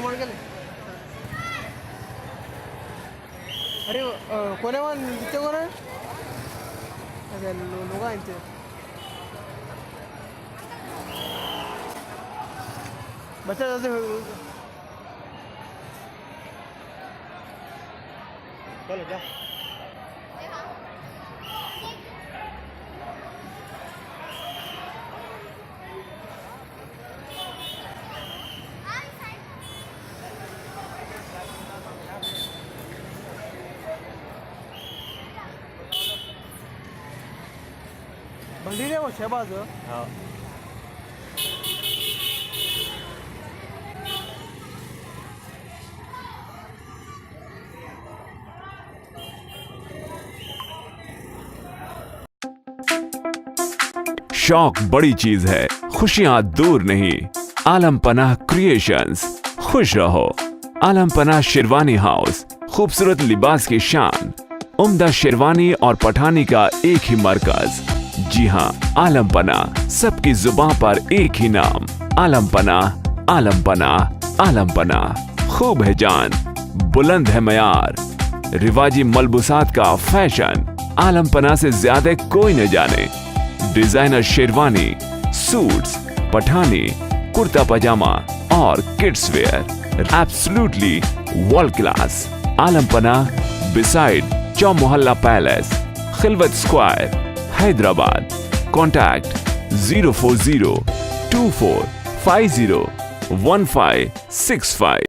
गेले. अरे कोण आहे मग तिथे कोण आहे लोक आहे ते बच्चा जाते चलो जा. बंदी रे वो शहबाज. हाँ शौक बड़ी चीज है, खुशियां दूर नहीं. आलम पनाह क्रिएशंस, खुश रहो. आलम पनाह शेरवानी हाउस, खूबसूरत लिबास की शान. उम्दा शेरवानी और पठानी का एक ही मरकज. जी हाँ, आलम पनाह, सबकी जुबान पर एक ही नाम. आलम पनाह, आलम पनाह, आलम पनाह. खूब है जान, बुलंद है मयार, रिवाजी मलबूसात का फैशन. आलम पनाह से ज्यादा कोई न जाने. डिजाइनर शेरवानी, सूट्स, पठानी, कुर्ता पजामा और kids wear absolutely world class. Alam Panah beside Chowmahalla palace, Khilwat square, Hyderabad. Contact 04024501565.